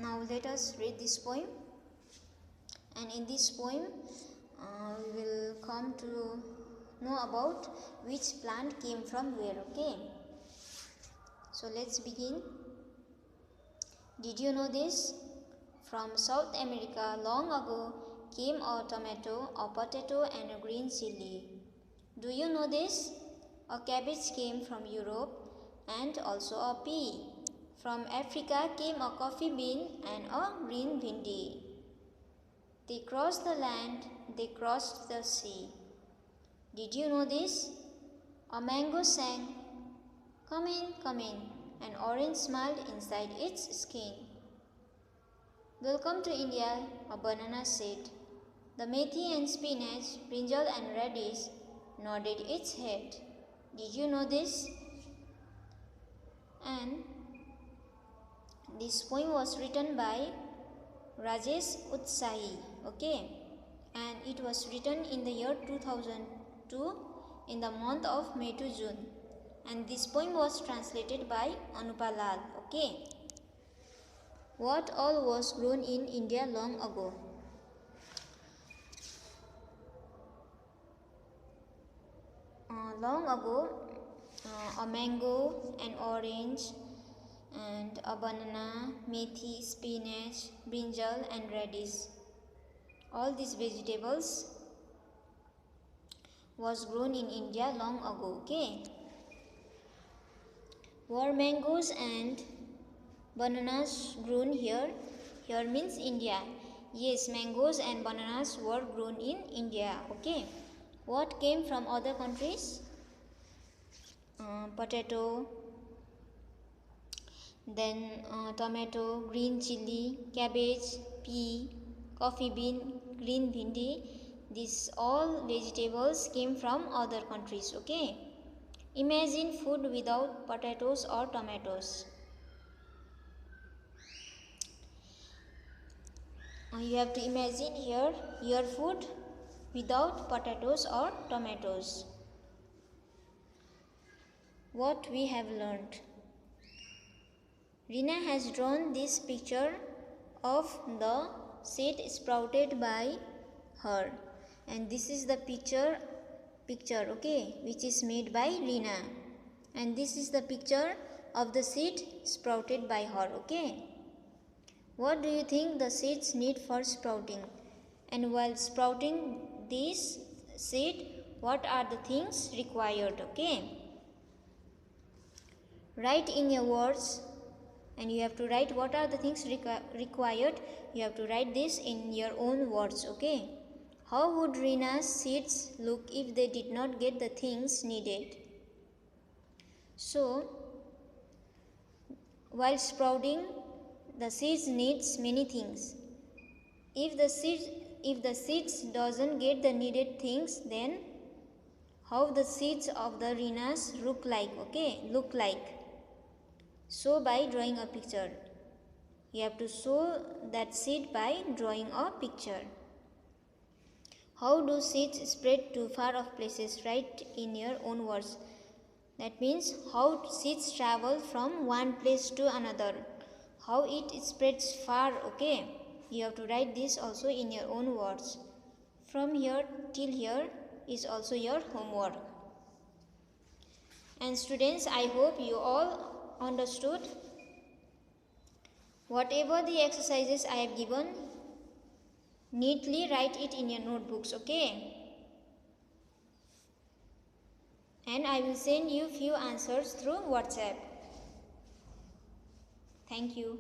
Now let us read this poem, and in this poem we will come to know about which plant came from where. Okay, so let's begin. Did you know this? From South America long ago came a tomato, a potato and a green chili. Do you know this? A cabbage came from Europe and also a pea. From Africa came a coffee bean and a green bhindi. They crossed the land, they crossed the sea. Did you know this? A mango sang, "Come in, come in." An orange smiled inside its skin. "Welcome to India," a banana said. The methi and spinach, brinjal and radish nodded its head. Did you know this? And this poem was written by Rajesh Utsahi, okay, and it was written in the year 2002 in the month of May to June, and this poem was translated by Anupa Lal, okay. What all was grown in India long ago? Long ago, a mango, an orange, and a banana, methi, spinach, brinjal and radish. All these vegetables was grown in India long ago, okay. Were mangoes and bananas grown here? Here means India. Yes, mangoes and bananas were grown in India, okay. What came from other countries? Potato, then tomato, green chili, cabbage, pea, coffee bean, green bhindi. These all vegetables came from other countries, okay. Imagine food without potatoes or tomatoes. You have to imagine here your food without potatoes or tomatoes. What we have learned. Rina has drawn this picture of the seed sprouted by her, and this is the picture, okay, which is made by Rina, and this is the picture of the seed sprouted by her, okay. What do you think the seeds need for sprouting? And while sprouting this seed, what are the things required, okay? Write in your words, and you have to write what are the things required. You have to write this in your own words, okay? How would Rina's seeds look if they did not get the things needed? So, while sprouting, the seeds needs many things. If the seeds doesn't get the needed things, then how the seeds of the Rinas look like, okay? Look like. So by drawing a picture. You have to show that seed by drawing a picture. How do seeds spread to far off places? Write in your own words. That means how seeds travel from one place to another. How it spreads far, okay? You have to write this also in your own words. From here till here is also your homework. And students, I hope you all understood. Whatever the exercises I have given, neatly write it in your notebooks, okay? And I will send you few answers through WhatsApp. Thank you.